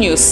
News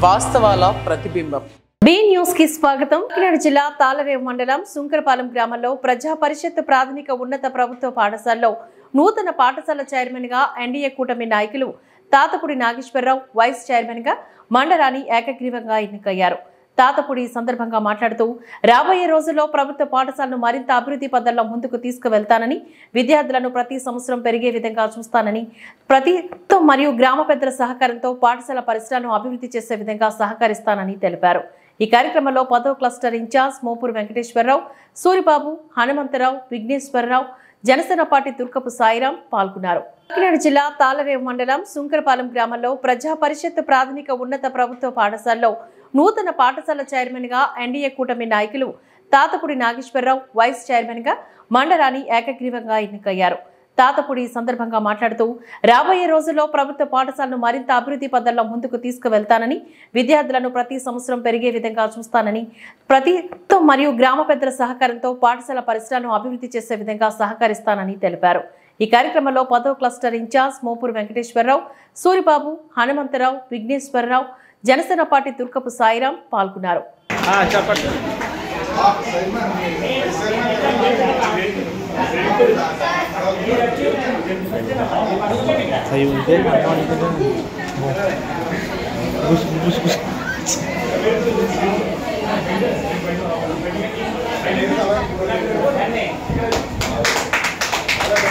వాస్తవాల ప్రతిబింబం. B news కి స్వాగతం. కాకినాడ జిల్లా తాళరేవు మండలం సుంకరపాలెం గ్రామంలో ప్రజా పరిషత్ ప్రాథమిక ఉన్నత ప్రభుత్వ పాఠశాలలో నూతన పాఠశాల చైర్మన్ గా ఎన్డీఏ కూటమి నాయకులు తాతపూడి నాగేశ్వరరావు, వైస్ చైర్మన్ గా మండరాని ఏకగ్రీవంగా ఎన్నికయ్యారు. తాతపూడి సందర్భంగా మాట్లాడుతూ రాబోయే రోజుల్లో ప్రభుత్వ పాఠశాలను మరింత అభివృద్ధి పథంలో ముందుకు తీసుకువెళ్తానని, విద్యార్థులను ప్రతి సంవత్సరం పెరిగే విధంగా చూస్తానని, ప్రభుత్వం మరియు గ్రామ పెద్దల సహకారంతో పాఠశాల పరిసరాలను అభివృద్ధి చేసే విధంగా సహకరిస్తానని తెలిపారు. ఈ కార్యక్రమంలో 10వ cluster in-charge Mopuru Venkateswararao, Suribabu, Hanumantharao, Vighneswararao, Janasena party Turkapu Sairam పాల్గొన్నారు. కాకినాడ జిల్లా తాళరేవు మండలం సుంకరపాలెం గ్రామంలో ప్రజా పరిషత్ ప్రాథమిక ఉన్నత ప్రభుత్వ పాఠశాలలో నూతన పాఠశాల చైర్మన్ గా ఎన్డీఏ కూటమి నాయకులు తాతపూడి నాగేశ్వరరావు, వైస్ చైర్మన్ గా మండరాని ఏకగ్రీవంగా ఎన్నికయ్యారు. తాతపూడి సందర్భంగా మాట్లాడుతూ రాబోయే రోజుల్లో ప్రభుత్వ పాఠశాలను మరింత అభివృద్ధి పథంలో ముందుకు తీసుకువెళ్తానని, విద్యార్థులను ప్రతి సంవత్సరం పెరిగే విధంగా చూస్తానని, ప్రభుత్వం మరియు గ్రామ పెద్దల సహకారంతో పాఠశాల పరిసరాలను అభివృద్ధి చేసే విధంగా సహకరిస్తానని తెలిపారు. ఈ కార్యక్రమంలో 10వ cluster in-charge Mopuru Venkateswararao, Suribabu, Hanumantharao, Vighneswararao, Janasena party Turkapu Sairam పాల్గొన్నారు.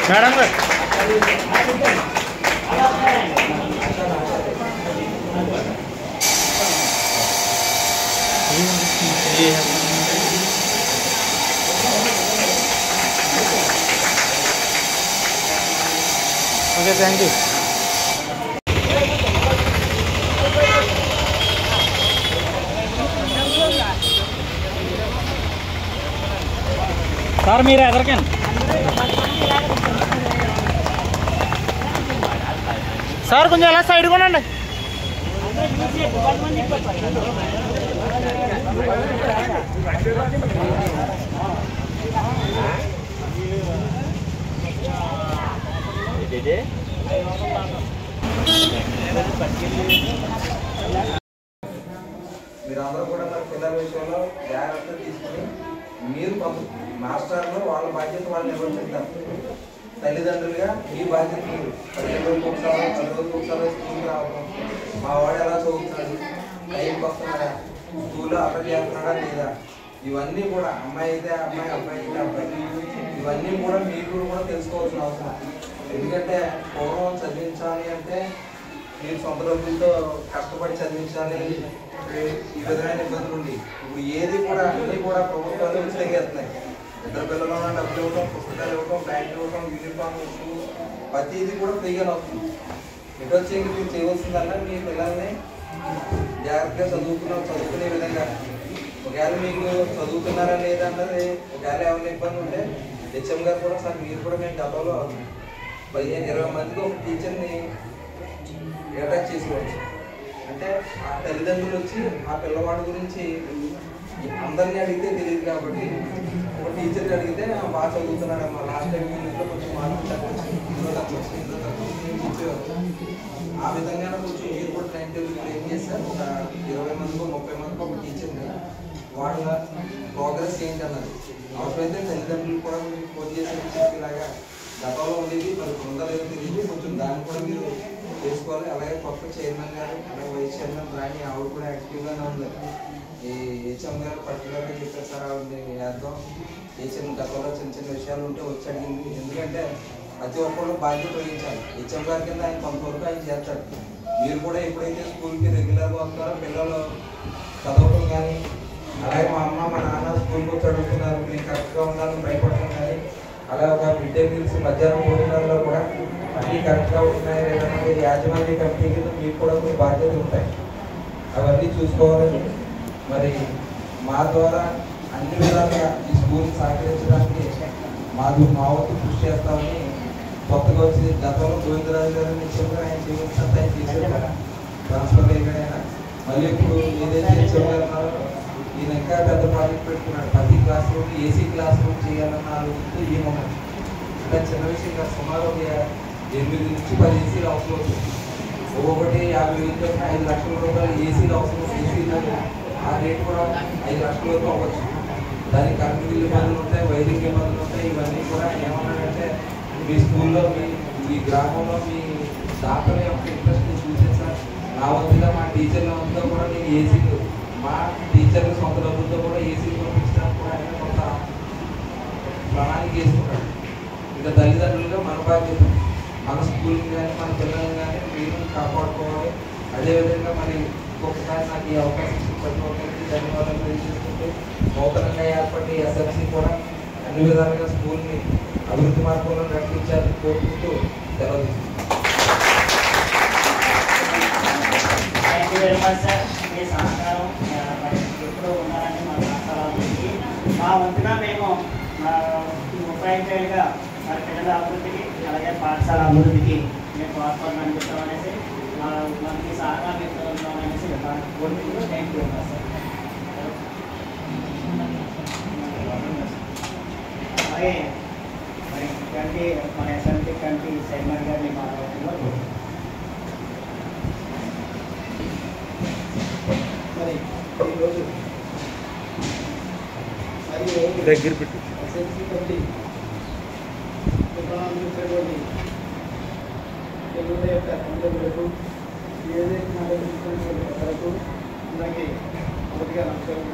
Madam okay, thank you. Sir మీరు ఎదరికండి సార్, కొంచెం ఎలా సైడ్ కొనండి. మీరందరూ కూడా మన పిల్లల విషయంలో జాగ్రత్త తీసుకుని మీరు మాస్టర్లు వాళ్ళ బాధ్యత వాళ్ళు నిర్వహించారు. తల్లిదండ్రులుగా మీ బాధ్యత మీరు 15 రోజులకు ఒకసారి 10 రోజులకు ఒకసారి స్కూల్కి రావడం, మా వాడు ఎలా చదువుతున్నాడు, టైంకి వస్తున్నాడా, స్కూల్లో అర్థం చేస్తున్నాడా లేదా, ఇవన్నీ కూడా అమ్మాయి అయితే అమ్మాయి, అబ్బాయి అయితే అబ్బాయి, ఇవన్నీ కూడా మీరు కూడా తెలుసుకోవాల్సిన అవసరం. ఎందుకంటే పూర్వం చదివించాలి అంటే మీరు సొంత డబ్బులతో కష్టపడి చదివించాలి, ఈ విధమైన ఇబ్బందులు ఉండి ఇప్పుడు ఏది కూడా అన్నీ కూడా ప్రభుత్వాలు ఉచితంగా వేస్తున్నాయి. ఇద్దరు పిల్లలు డబ్బులు ఇవ్వడం, పుస్తకాలు ఇవ్వడం, బ్యాగులు ఇవ్వడం, యూనిఫామ్ షూస్ ప్రతిదీ కూడా ఫ్రీగానే అవుతుంది. ఇటు వచ్చి ఇంక మీరు చేయవలసిందల్లా మీ పిల్లల్ని జాగ్రత్తగా చదువుకునే విధంగా, ఒకవేళ మీకు చదువుతున్నారా లేదా అన్నది ఒకవేళ ఏమైనా ఇబ్బంది ఉంటే హెచ్ఎం గారు కూడా సార్ మీరు కూడా మేము గతంలో 15-20 మందికి ఒక టీచర్ని అటాచ్ చేసుకోవచ్చు. అంటే ఆ తల్లిదండ్రులు వచ్చి ఆ పిల్లవాడి గురించి అందరినీ అడిగితే తెలియదు కాబట్టి ఒక టీచర్ని అడిగితే బాగా చదువుతున్నాడమ్మా, లాస్ట్ టైం యూనిట్లో కొంచెం మార్కులు తగ్గొచ్చు, ఇందులో తగ్గొచ్చు, ఇందులో తగ్గొచ్చు, ఆ విధంగా కొంచెం మీరు కూడా టైం టేబుల్ ఏం చేస్తారు, ఒక 20 మందికో 30 మందికో ఒక టీచర్ని వాళ్ళ ప్రోగ్రెస్ ఏంటి అన్నది అవసరమైతే తల్లిదండ్రులు కూడా మీరు ఫోన్ చేసి చెప్పేలాగా గతంలో ఉండేది మరి ఉందలేదో తెలియదు, కొంచెం దాన్ని కూడా మీరు తెలుసుకోవాలి. అలాగే కొత్త చైర్మన్ గారు, అలాగే వైస్ చైర్మన్ రాణి, ఆవిడ కూడా యాక్టివ్గానే ఉంది. ఈ హెచ్ఎం గారు పర్టికులర్గా చెప్పారు సార్ ఆవిడని వేద్దాం, హెచ్ఎం గతంలో చిన్న చిన్న విషయాలు ఉంటే వచ్చి అడిగింది. ఎందుకంటే ప్రతి ఒక్కళ్ళు బాధ్యత వహించాలి. హెచ్ఎం గారి కింద ఆయన కొంతవరకు ఆయన చేస్తాడు. మీరు కూడా ఎప్పుడైతే స్కూల్కి రెగ్యులర్గా వస్తారో పిల్లలు చదవటం కానీ, అలాగే మా అమ్మ మా నాన్న స్కూల్కి వచ్చి అడుగుతున్నారు నేను కరెక్ట్గా ఉండాలని భయపడటం కానీ, అలాగే ఒక మిడ్ డే మీల్స్ మధ్యాహ్నం భోజనాల్లో కూడా అన్నీ కరెక్ట్గా ఉంటున్నాయి లేదంటే యాజమాన్య కమిటీ కింద మీకు కూడా కొన్ని బాధ్యతలు ఉంటాయి, అవన్నీ చూసుకోవాలని మరి మా ద్వారా అన్ని విధాలుగా ఈ స్కూల్ని సహకరించడానికి మా వంతు కృషి చేస్తామని కొత్తగా వచ్చి గతంలో గోవిందరాజు గారు నిత్యంగా ఆయన చేయవలసినంత ఆయన చేశారు. ట్రాన్స్ఫర్ అయ్యాడైనా మళ్ళీ ఇప్పుడు ఏదైతే చెప్పారన్నారో ఈయన ఇంకా పెద్ద ప్రాజెక్ట్ పెట్టుకున్నాడు. ప్రతి class room AC class room చేయాలన్న ఆలోచనతో ఈయన ఇంకా చిన్న విషయం కాదు, సుమారు 8 నుంచి 10 ఏసీలు అవసరం అవుతుంది. ఒక్కొక్కటి 50,000 5 లక్షల రూపాయలు ఏసీలు అవసరం. ఏసీలు ఆ రేట్ కూడా 5 లక్షల వరకు అవ్వచ్చు. దానికి కరెంట్ బిల్లు ఇబ్బందులు ఉంటాయి, వైరింగ్ ఇబ్బందులు ఉంటాయి. ఇవన్నీ కూడా ఏమన్నాడంటే మీ స్కూల్లో ఈ గ్రామంలో మీ దాతల యొక్క ఇంట్రెస్ట్ చూసాను సార్. నా వంతుగా మా టీచర్ల వంతుగా కూడా నేను ఏసీలు మా టీచర్ల సొంత డబ్బులతో కూడా ఏసీలు పంపించడానికి కూడా ఆయన కొంత ప్రణాళిక వేసుకున్నాడు. ఇంకా తల్లిదండ్రులుగా మన బాధ్యత మన స్కూల్ని కానీ మన పిల్లల్ని కానీ మీరు కాపాడుకోవాలి. అదేవిధంగా మరి ఒక్కొక్కసారి నాకు ఈ అవకాశం ఇచ్చిన ప్రతి ఒక్కరికి ధన్యవాదాలు తెలియజేసుకుంటూ నూతనంగా ఏర్పడి ఎస్ఎఫ్సి కూడా అన్ని విధాలుగా స్కూల్ని అభివృద్ధి మార్గంలో నడిపించాలని కోరుకుంటూ సెలవు తీసుకుంటాను. Thank you very much sir. మీ సహకారం ఎప్పుడూ ఉన్నారని మా రాష్ట్రాలకి మా వంతుగా మేము ఉపాధ్యాయులుగా మరి పిల్లల అభివృద్ధికి అలాగే పాఠశాల అభివృద్ధికి మేము తోడ్పడమని అనిపిస్తాం అనేసి మనకి సహకారం ఇస్తున్నాం అనేసి కోరుకుంటూ thank you very much sir. అలాగే మరి కంటి మన ఎస్ఎంటీ కంటి చైర్మన్ గారిని మాట్లాడుతున్నారు. మరి ఈరోజు దగ్గర పెట్టు. ఎస్ఎంసీ కమిటీ నిర్వహించినటువంటి తెలుగు యొక్క కంటెంట్లకు ఏదైతే మాట్లాడుతున్నటువంటి పెద్దలకు అలాగే మొదటిగా నమస్కారం.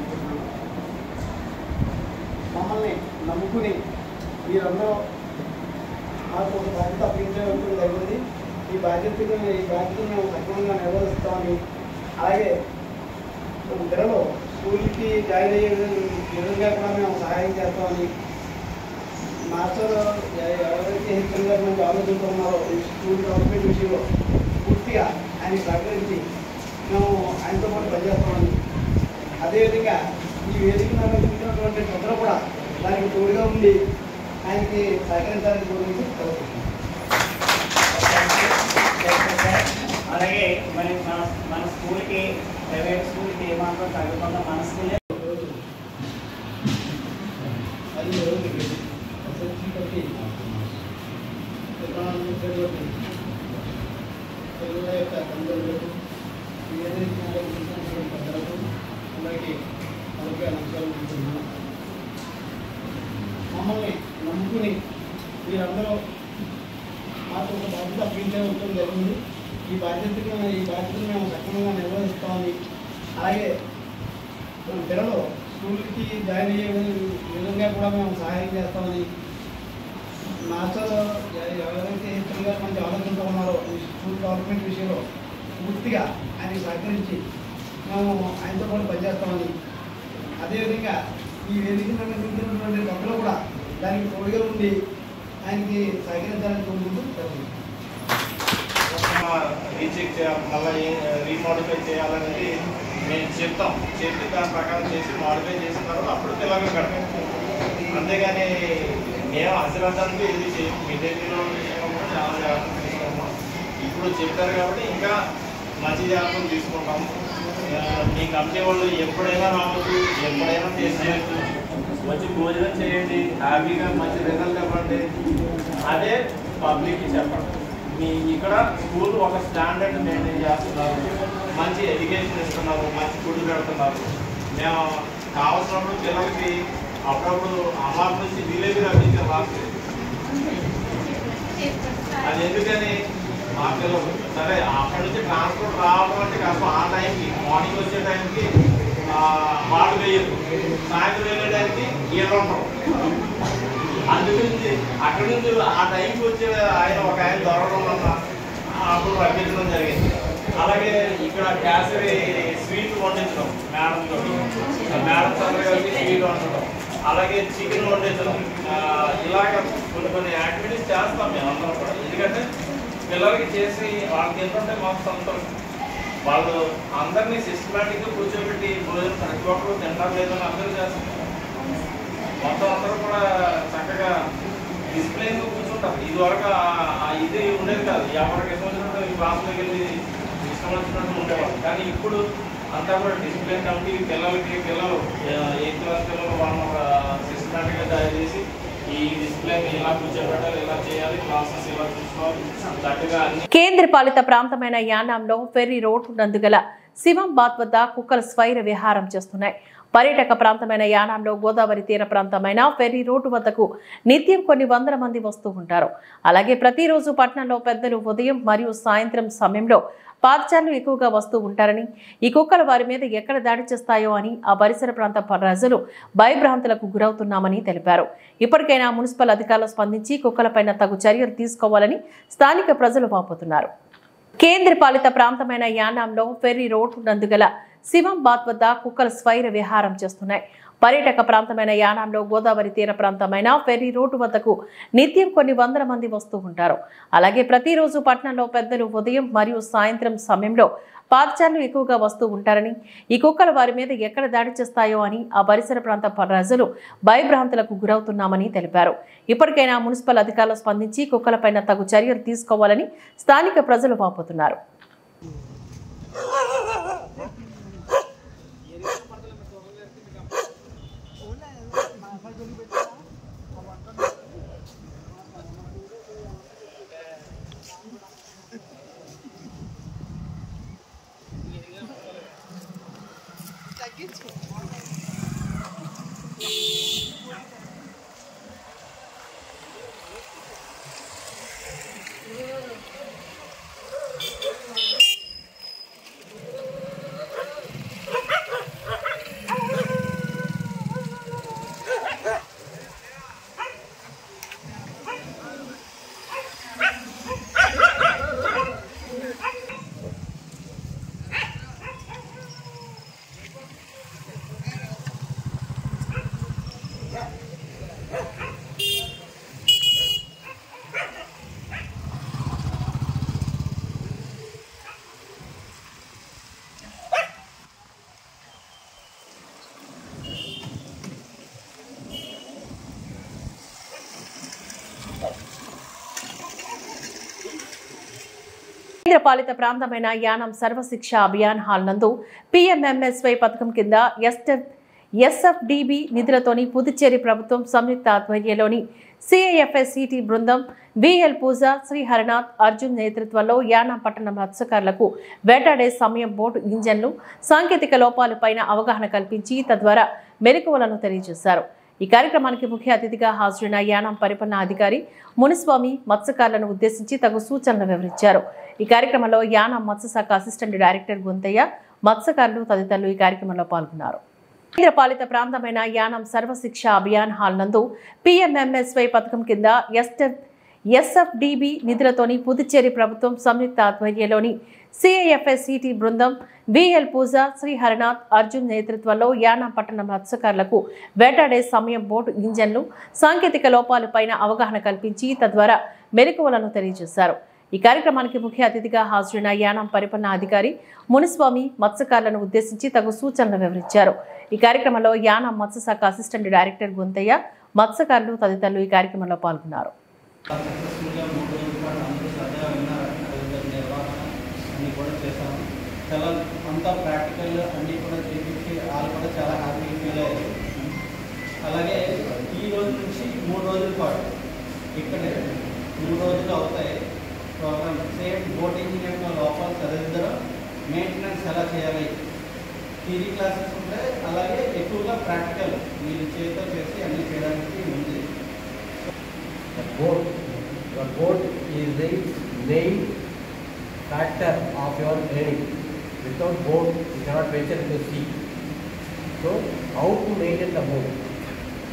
మమ్మల్ని నమ్ముకుని మీరందరూ మాకు ఒక బాధ్యత అప్పగించడం జరిగింది. ఈ బాధ్యతను మేము సక్రమంగా నిర్వహిస్తామని అలాగే పిల్లలు స్కూల్కి జాయిన్ అయ్యే విధంగా కూడా మేము సహాయం చేస్తామని మాస్టర్ ఎవరైతే హెచ్చరికగా మంచి ఆలోచించుకున్నారో ఈ స్కూల్ డెవలప్మెంట్ విషయంలో పూర్తిగా ఆయన సహకరించి మేము ఆయనతో పాటు పనిచేస్తామని అదేవిధంగా ఈ వేదిక నిర్వహించినటువంటి అందరూ కూడా దానికి తోడుగా ఉండి ఆయనకి సహకరించాలని కోరుకుంటూ అలాగే మరి మన స్కూల్కి ప్రైవేట్ స్కూల్కి ఏమాత్రం తగ్గకుండా మన స్కూలే తెలుగు యొక్క తండ్రులకు పెద్దలకు అలాగే అలాగే నమస్కారం. మమ్మల్ని నమ్ముకుని మీరందరూ మాకు ఒక బాధ్యత అప్పగించడం జరిగింది. ఈ బాధ్యతను మేము సక్రమంగా నిర్వహిస్తామని అలాగే పిల్లలు స్కూల్కి జాయిన్ అయ్యే విధంగా కూడా మేము సహాయం చేస్తామని మాస్టర్ ఎవరైతే హెచ్చరికగా మంచి ఆలోచనతో ఉన్నారో ఈ స్కూల్ డెవలప్మెంట్ విషయంలో పూర్తిగా ఆయనకి సహకరించి మేము ఆయనతో పాటు పనిచేస్తామని అదేవిధంగా ఈ వేదిక నిర్వహించినటువంటి భక్తులు కూడా దానికి తోడుగా ఉండి ఆయనకి సహకరించాలని కోరుకుంటూ రీచెక్ చేయాలి, మళ్ళీ రీమోడిఫై చేయాలనేది మేము చెప్తాం. చెప్పి దాని ప్రకారం చేసి మోడిఫై చేసిన తర్వాత అప్పుడు పిల్లలు కడతాం. అంతేగాని మేము అశ్రద్ధానికి ఇది మిడ్డేలో కూడా చాలా జాగ్రత్తలు తీసుకుంటాం. ఇప్పుడు చెప్పారు కాబట్టి ఇంకా మంచి జాగ్రత్తలు తీసుకుంటాము. మీ కమిటీ వాళ్ళు ఎప్పుడైనా రావచ్చు, ఎప్పుడైనా టేస్ట్ చేయొచ్చు, వచ్చి భోజనం చేయండి, హ్యాపీగా మంచి రిజల్ట్ ఇవ్వండి. అదే పబ్లిక్కి చెప్పండి. మీ ఇక్కడ స్కూల్ ఒక స్టాండర్డ్ మెయింటైన్ చేస్తున్నారు, మంచి ఎడ్యుకేషన్ ఇస్తున్నారు, మంచి ఫుడ్ పెడుతున్నారు. మేము కావాల్సినప్పుడు పిల్లలకి అప్పుడప్పుడు అమ్మాయి నుంచి విలేజ్ రప్పించారు లాస్ట్. అది ఎందుకని మా పిల్లలు సరే అక్కడి నుంచి ట్రాన్స్పోర్ట్ రావడం అంటే కాస్త ఆ టైంకి మార్నింగ్ వచ్చే టైంకి వాళ్ళు వేయరు, సాయంత్రం వెళ్ళే టైంకి ఈళ్ళు ఉంటాం. అందుగురించి అక్కడి నుంచి ఆ టైంకి వచ్చే ఒక ఆయన దొరకడం వల్ల అప్పుడు రప్పించడం జరిగింది. అలాగే ఇక్కడ కేసరి స్వీట్ వండించడం మేడం చంద్రగారికి స్వీట్ వండడం, అలాగే చికెన్ వండించడం, ఇలాగ కొన్ని యాక్టివిటీస్ చేస్తాం మేము అందరం కూడా. ఎందుకంటే పిల్లలకి చేసి వాళ్ళకి ఏంటంటే మాకు సంతోషం. వాళ్ళు అందరినీ సిస్టమేటిక్గా కూర్చోబెట్టి భోజనం ప్రతి ఒక్కరు తింటారు లేదని అందరూ చేస్తాం. మొత్తం అందరూ కూడా చక్కగా డిసిప్లైన్గా కూర్చుంటారు. ఇదివరకు ఇది ఉండేది కాదు, ఎవరికి ఇష్టం వచ్చినట్టు ఈ క్లాసులోకి వెళ్ళి ఇష్టం వచ్చినట్టు ఉండేవాళ్ళు. కానీ ఇప్పుడు అంతా కూడా డిసిప్లైన్ కమిటీ పిల్లలు 8th క్లాస్ పిల్లలు వాళ్ళని ఒక సిస్టమేటిక్గా తయారు చేసి ఈ డిస్ప్లే ఎలా కూర్చోబెట్టాలి, ఎలా చేయాలి, ప్రాసెస్ ఎలా చూసుకోవాలి, చక్కగా అన్ని. కేంద్ర పాలిత ప్రాంతమైన యానాంలో ఫెర్రీ రోడ్ నందుగల శివం బాత్ వద్ద కుక్కలు స్వైర విహారం చేస్తున్నాయి. పర్యాటక ప్రాంతమైన యానాంలో గోదావరి తీర ప్రాంతమైన ఫెర్రీ రోడ్డు వద్దకు నిత్యం కొన్ని వందల మంది వస్తూ ఉంటారు. అలాగే ప్రతిరోజు పట్టణంలో పెద్దలు ఉదయం మరియు సాయంత్రం సమయంలో పాదచారులు ఎక్కువగా వస్తూ ఉంటారని, ఈ కుక్కలు వారి మీద ఎక్కడ దాడి చేస్తాయో అని ఆ పరిసర ప్రాంత ప్రజలు భయభ్రాంతులకు గురవుతున్నామని తెలిపారు. ఇప్పటికైనా మున్సిపల్ అధికారులు స్పందించి కుక్కలపైన తగు చర్యలు తీసుకోవాలని స్థానిక ప్రజలు వాపోతున్నారు. కేంద్ర పాలిత ప్రాంతమైన యానాంలో ఫెర్రీ రోడ్ నందుగల శివం బాత్ వద్ద కుక్కలు స్వైర విహారం చేస్తున్నాయి. పర్యాటక ప్రాంతమైన యానాంలో గోదావరి తీర ప్రాంతమైన ఫెర్రీ రోడ్డు వద్దకు నిత్యం కొన్ని వందల మంది వస్తూ ఉంటారు. అలాగే ప్రతిరోజు పట్టణంలో పెద్దలు ఉదయం మరియు సాయంత్రం సమయంలో పాదచారులు ఎక్కువగా వస్తూ ఉంటారని, ఈ కుక్కలు వారి మీద ఎక్కడ దాడి చేస్తాయో అని ఆ పరిసర ప్రాంత ప్రజలు భయభ్రాంతులకు గురవుతున్నామని తెలిపారు. ఇప్పటికైనా మున్సిపల్ అధికారులు స్పందించి కుక్కలపైన తగు చర్యలు తీసుకోవాలని స్థానిక ప్రజలు వాపోతున్నారు. కేంద్ర పాలిత ప్రాంతమైన యానం సర్వశిక్ష అభియాన్ హాల్ నందు PMMSY పథకం కింద SFDB నిధులతోని పుదుచ్చేరి ప్రభుత్వం సంయుక్త ఆధ్వర్యంలోని CIFSET బృందం VL పూజ శ్రీ హరనాథ్ అర్జున్ నేతృత్వంలో యానం పట్టణ మత్స్యకారులకు వేటాడే సమయం బోటు ఇంజన్లు సాంకేతిక లోపాలపైన అవగాహన కల్పించి తద్వారా మెలకువలను తెలియజేశారు. ఈ కార్యక్రమానికి ముఖ్య అతిథిగా హాజరైన యానం పరిపాలనా అధికారి మునిస్వామి మత్స్యకారులను ఉద్దేశించి తగు సూచనలు వివరించారు. ఈ కార్యక్రమంలో యానం మత్స్యశాఖ అసిస్టెంట్ డైరెక్టర్ గుంతయ్య, మత్స్యకారులు తదితరులు ఈ కార్యక్రమంలో పాల్గొన్నారు. కేంద్ర పాలిత ప్రాంతమైన యానం సర్వశిక్ష అభియాన్ హాల్ నందు PMMSY పథకం కింద SFDB నిధులతోని పుదుచ్చేరి ప్రభుత్వం సంయుక్త ఆధ్వర్యంలోని CIFSET బృందం VL పూజ శ్రీ హరనాథ్ అర్జున్ నేతృత్వంలో యానం పట్టణ మత్స్యకారులకు వేటాడే సమయం బోటు ఇంజన్లు సాంకేతిక లోపాలపైన అవగాహన కల్పించి తద్వారా మెలకువలను తెలియజేశారు. ఈ కార్యక్రమానికి ముఖ్య అతిథిగా హాజరైన యానం పరిపాలనా అధికారి మునిస్వామి మత్స్యకారులను ఉద్దేశించి తగు సూచనలు వివరించారు. ఈ కార్యక్రమంలో యానం మత్స్యశాఖ అసిస్టెంట్ డైరెక్టర్ గుంతయ్య, మత్స్యకారులు తదితరులు ఈ కార్యక్రమంలో పాల్గొన్నారు. చాలా అంతా ప్రాక్టికల్ అన్నీ కూడా చేపించి వాళ్ళు కూడా చాలా హ్యాపీగా ఫీల్ అయ్యారు. అలాగే ఈ రోజు నుంచి 3 రోజుల పాటు ఇక్కడ 3 రోజులు అవుతాయి ప్రోగ్రామ్. సేమ్ బోట్ ఇంజనీరింగ్ లోపల చదివిద్దరం మెయింటెనెన్స్ ఎలా చేయాలి, థియరీ క్లాసెస్ ఉంటాయి. అలాగే ఎక్కువగా ప్రాక్టికల్ మీరు చేతితో చేసి అన్నీ చేయడానికి ఉంది. Your boat is the main factor of your learning. Without boat, you cannot venture into sea. So, how to maintain the boat?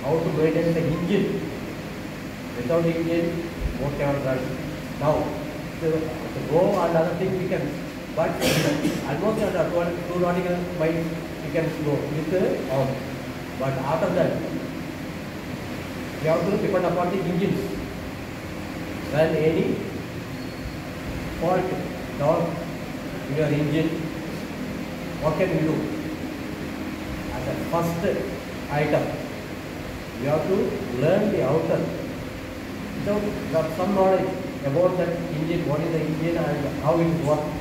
How to maintain the engine? Without engine, boat cannot run. Now, to go and other things we can, but almost under 2 nautical miles we can go with ours. But after that, we have to depend upon the engines. When any fault down in your engine, what can we do? As a first item, you have to learn the outer. So you have some knowledge about that engine, what is the engine and how it works.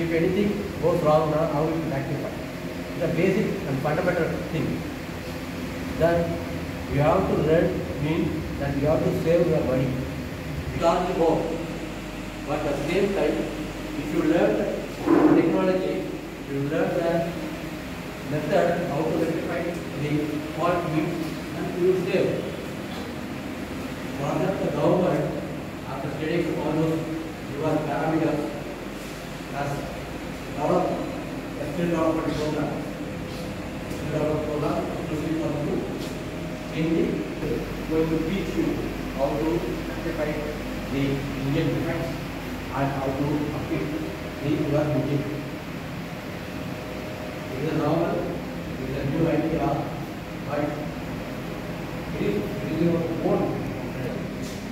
If anything goes wrong now, how it will rectify. The basic and fundamental thing. Then you have to learn means that you have to save your money. Charge more. But at the same time, if you learn technology, you learn the method how to rectify the fault beats and you will save. For that, the government, after studying all those your parameters, has developed a skill development program. Skill development program inclusive of you. Going to teach you how to rectify the engine defects and how to update your engine. It is a novel, it is a new idea, but it is your own.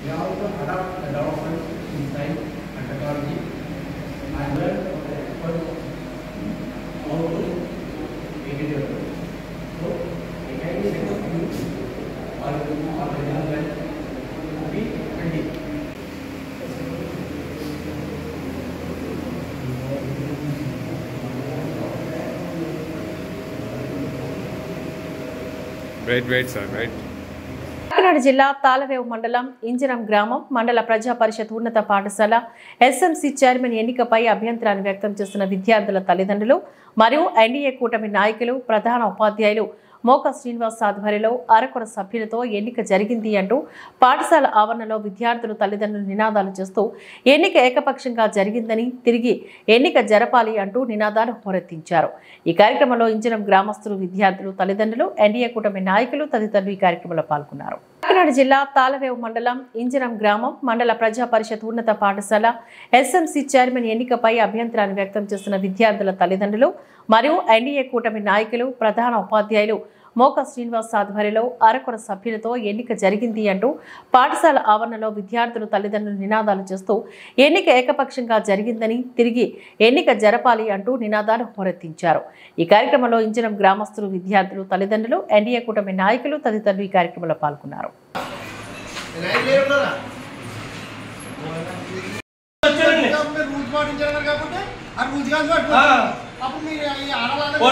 We have to adapt the developments in science and technology and learn from the experts how to make it your own. So, I can request you or the young man to be ready. Right, sir, right. Kakinada జిల్లా తాళరేవు మండలం ఇంజరం గ్రామం మండల ప్రజా పరిషత్ ఉన్నత పాఠశాల SMC chairman ఎన్నికపై అభ్యంతరాన్ని వ్యక్తం చేస్తున్న విద్యార్థుల తల్లిదండ్రులు మరియు ఎన్డీఏ కూటమి నాయకులు ప్రధాన ఉపాధ్యాయులు మోకా శ్రీనివాస్ ఆధ్వర్యంలో అరకొర సభ్యులతో ఎన్నిక జరిగింది అంటూ పాఠశాల ఆవరణలో విద్యార్థులు తల్లిదండ్రులు నినాదాలు చేస్తూ ఎన్నిక ఏకపక్షంగా జరిగిందని తిరిగి ఎన్నిక జరపాలి అంటూ నినాదాలు హోరెత్తించారు. ఈ కార్యక్రమంలో ఇంజనం గ్రామస్తులు విద్యార్థులు తల్లిదండ్రులు ఎన్డీఏ కూటమి నాయకులు తదితరులు ఈ కార్యక్రమంలో పాల్గొన్నారు. కాకినాడ జిల్లా తాళరేవు మండలం ఇంజనం గ్రామం మండల ప్రజా పరిషత్ ఉన్నత పాఠశాల ఎస్ఎంసీ చైర్మన్ ఎన్నికపై అభ్యంతరాన్ని వ్యక్తం చేస్తున్న విద్యార్థుల తల్లిదండ్రులు మరియు ఎన్డీఏ కూటమి నాయకులు ప్రధాన ఉపాధ్యాయులు మోకా శ్రీనివాస్ ఆధ్వర్యంలో అరకొర సభ్యులతో ఎన్నిక జరిగింది అంటూ పాఠశాల ఆవరణలో విద్యార్థులు తల్లిదండ్రులు నినాదాలు చేస్తూ ఎన్నిక ఏకపక్షంగా జరిగిందని తిరిగి ఎన్నిక జరపాలి అంటూ నినాదాలు హోరెత్తించారు. ఈ కార్యక్రమంలో ఇంజనం గ్రామస్తులు విద్యార్థులు తల్లిదండ్రులు ఎన్డీఏ కూటమి నాయకులు తదితరులు ఈ కార్యక్రమంలో పాల్గొన్నారు.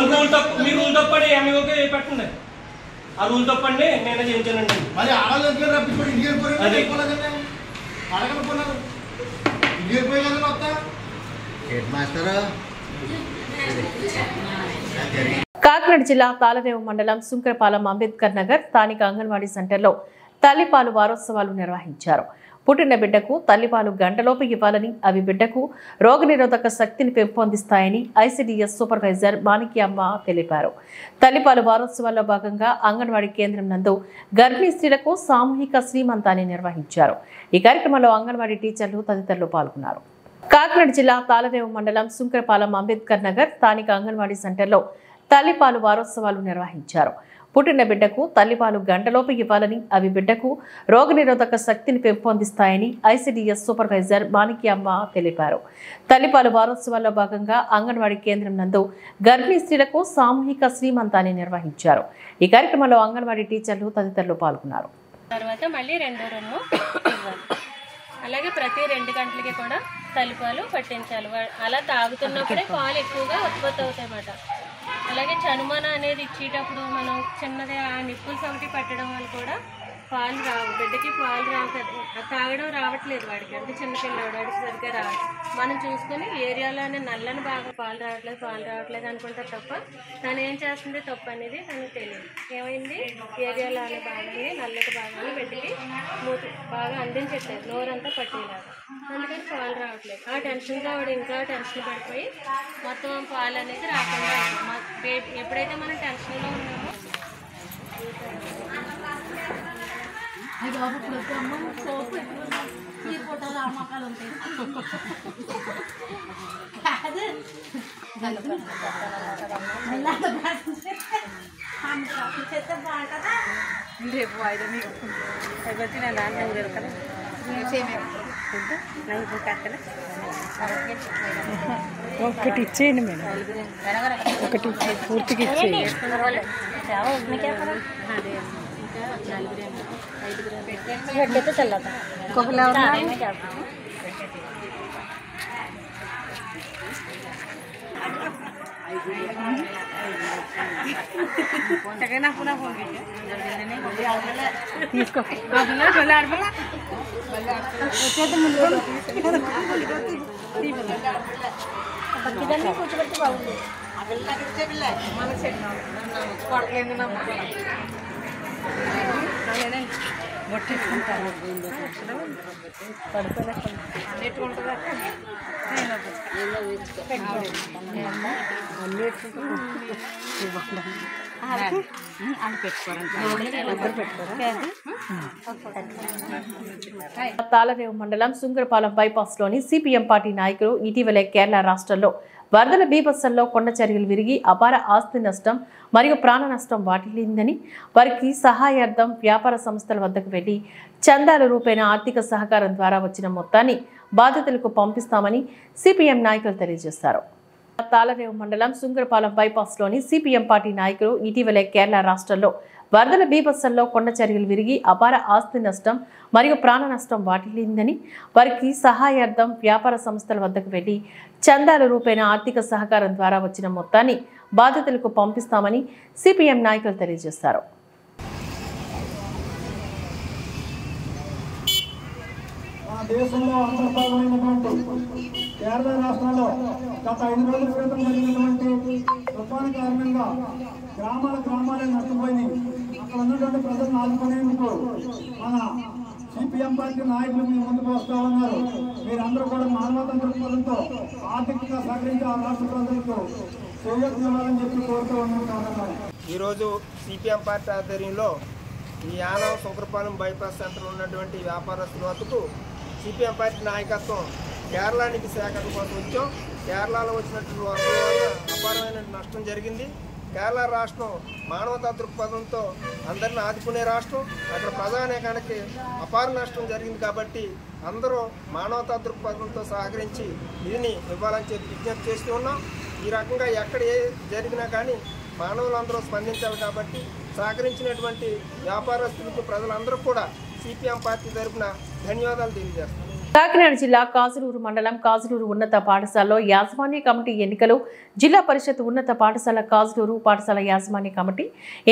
రూల్ తప్పండి ఎంఈఓకే పెట్టండి. ఆ రూల్ తప్పండి నేనే చేయించానండి. మరి కాకినాడ జిల్లా తాళరేవు మండలం సుంకరపాలెం అంబేద్కర్ నగర్ స్థానిక అంగన్వాడీ సెంటర్లో తల్లిపాలు వారోత్సవాలు నిర్వహించారు. పుట్టిన బిడ్డకు తల్లిపాలు గంటలోపు ఇవ్వాలని, అవి బిడ్డకు రోగనిరోధక శక్తిని పెంపొందిస్తాయని ఐసిడిఎస్ సూపర్వైజర్ మాణిక్యమ్మ తెలిపారు. తల్లిపాలు వారోత్సవాల్లో భాగంగా అంగన్వాడీ కేంద్రం నందు గర్భిణీ స్త్రీలకు సామూహిక శ్రీమంతాన్ని నిర్వహించారు. ఈ కార్యక్రమంలో అంగన్వాడీ టీచర్లు తదితరులు పాల్గొన్నారు. కాకినాడ జిల్లా తాళరేవు మండలం సుంకరపాలెం అంబేద్కర్ నగర్ స్థానిక అంగన్వాడీ సెంటర్లో తల్లిపాలు వారోత్సవాలు నిర్వహించారు. పుట్టిన బిడ్డకు తల్లిపాలు గంటలోపు ఇవ్వాలని, అవి బిడ్డకు రోగనిరోధక శక్తిని పెంపొందిస్తాయని ఐసిడిఎస్ సూపర్వైజర్ మాణిక్యమ్మ తెలిపారు. తల్లిపాలు వారోత్సవాల్లో భాగంగా అంగన్వాడీ కేంద్రం నందు గర్భిణీ స్త్రీలకు సామూహిక శ్రీమంతాన్ని నిర్వహించారు. ఈ కార్యక్రమంలో అంగన్వాడీ టీచర్లు తదితరులు పాల్గొన్నారు. తర్వాత మళ్ళీ రెండో రొమ్ము ఇవ్వాలి. అలాగే ప్రతి 2 గంటలకి కూడా తల్లిపాలు పట్టించాలి. అలా తాగుతున్నప్పుడే పాలు ఎక్కువగా ఉత్పత్తి అవుతాయి అన్నమాట. అలాగే చనుమాన అనేది ఇచ్చేటప్పుడు మనం చిన్నది ఆ నిప్పుల్స్ ఒకటి పట్టడం వల్ల కూడా పాలు రావు, బిడ్డకి పాలు రావు కదా, తాగడం రావట్లేదు వాడికి, అంటే చిన్నపిల్లవాడు వాడికి సరిగ్గా రావు. మనం చూసుకొని ఏరియాలోనే నల్లని బాగా పాలు రావట్లేదు అనుకుంటారు తప్ప తను ఏం చేస్తుంది తప్పు అనేది తనకు తెలియదు. ఏమైంది, ఏరియాలో అనే భాగాన్ని నల్లటి భాగాన్ని బిడ్డకి బాగా అందించట్లేదు, నోరంతా పట్టేలాగా, అందుకని పాలు రావట్లేదు. ఆ టెన్షన్గా వాడు ఇంకా టెన్షన్ పడిపోయి మొత్తం పాలు అనేది రాకుండా ఎప్పుడైతే మనం టెన్షన్లో ఉన్నామో ఈ ఫోటోలు అమ్మకాలు ఉంటాయి. రేపు వాయిదా మీకు వచ్చి నేను దాంట్లో ఉండదు కదా, ఒకటి ఇచ్చేయండి మేడం, ఒకటి పూర్తిగా ఇచ్చేయండి. తీసుకో కూర్చోబెట్టి బాగుంది. తాళరేవు మండలం సుంకరపాలెం బైపాస్ లోని సిపిఎం పార్టీ నాయకులు ఇటీవలే కేరళ రాష్ట్రంలో వరదల బీభత్సంలో కొండ చర్యలు విరిగి అపార ఆస్తి నష్టం మరియు ప్రాణ నష్టం వాటిల్లిందని వారికి సహాయార్థం వ్యాపార సంస్థల వద్దకు వెళ్లి చందాల రూపేణ ఆర్థిక సహకారం ద్వారా వచ్చిన మొత్తాన్ని బాధితులకు పంపిస్తామని సిపిఎం నాయకులు తెలియజేశారు. తాళరేవు మండలం సుంకరపాలెం బైపాస్ లోని సిపిఎం పార్టీ నాయకులు ఇటీవలే కేరళ రాష్ట్రంలో వరదల బీభత్సంలో కొండ చర్యలు విరిగి అపార ఆస్తి నష్టం మరియు ప్రాణ నష్టం వాటిల్లిందని వారికి సహాయార్థం వ్యాపార సంస్థల వద్దకు వెళ్లి చందాల రూపేణ ఆర్థిక సహకారం ద్వారా వచ్చిన మొత్తాన్ని బాధితులకు పంపిస్తామని సిపిఎం నాయకులు తెలియజేశారు. దేశంలో అంతర్భాగమైనటువంటి కేరళ రాష్ట్రంలో గత 5 రోజుల క్రితం జరిగినటువంటి తుఫాను కారణంగా గ్రామాలే నష్టపోయినాయి. అక్కడ ఉన్నటువంటి ప్రజలను ఆదుకునేందుకు మన సిపిఎం పార్టీ నాయకులు మీ ముందుకు వస్తూ ఉన్నారు. మీరందరూ కూడా మానవతా దృక్పథంతో ఆర్థికంగా సహకరించి ఆ రాష్ట్ర ప్రజలకు చేయూతనివ్వాలని చెప్పి కోరుతూ ఉన్నాం. ఈరోజు సిపిఎం పార్టీ ఆధ్వర్యంలో ఈ యానం సుంకరపాలెం బైపాస్ సెంటర్ ఉన్నటువంటి వ్యాపారస్తుల వద్దకు సిపిఎం పార్టీ నాయకత్వం కేరళానికి సేకరణ కోసం వచ్చాం. కేరళలో వచ్చినటువంటి వరదల వల్ల అపారమైన నష్టం జరిగింది. కేరళ రాష్ట్రం మానవతా దృక్పథంతో అందరిని ఆదుకునే రాష్ట్రం. అక్కడ ప్రజానేకానికి అపార నష్టం జరిగింది కాబట్టి అందరూ మానవతా దృక్పథంతో సహకరించి నిధిని ఇవ్వాలని చెప్పి విజ్ఞప్తి చేస్తూ ఉన్నాం. ఈ రకంగా ఎక్కడ ఏ జరిగినా కానీ మానవులందరూ స్పందించాలి కాబట్టి సహకరించినటువంటి వ్యాపారస్తులకు ప్రజలందరూ కూడా సిపిఎం పార్టీ తరఫున ధన్యవాదాలు తెలియజేస్తాం. కాకినాడ జిల్లా కాజులూరు మండలం కాజులూరు ఉన్నత పాఠశాలలో యాజమాన్య కమిటీ ఎన్నికలు. జిల్లా పరిషత్ ఉన్నత పాఠశాల కాజులూరు పాఠశాల యాజమాన్య కమిటీ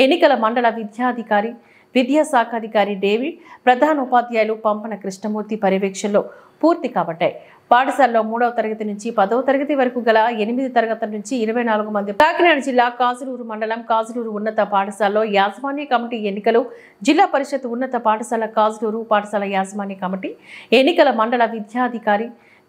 ఎన్నికల మండల విద్యాశాఖాధికారి డేవిడ్, ప్రధానోపాధ్యాయులు పంపన కృష్ణమూర్తి పర్యవేక్షణలో పూర్తి కాబట్టాయి. పాఠశాలలో 3వ తరగతి నుంచి 10వ తరగతి వరకు గల 8 తరగతుల నుంచి 24 మంది. కాకినాడ జిల్లా కాజులూరు మండలం కాజులూరు ఉన్నత పాఠశాలలో యాజమాన్య కమిటీ ఎన్నికలు. జిల్లా పరిషత్ ఉన్నత పాఠశాల కాజులూరు పాఠశాల యాజమాన్య కమిటీ ఎన్నికల మండల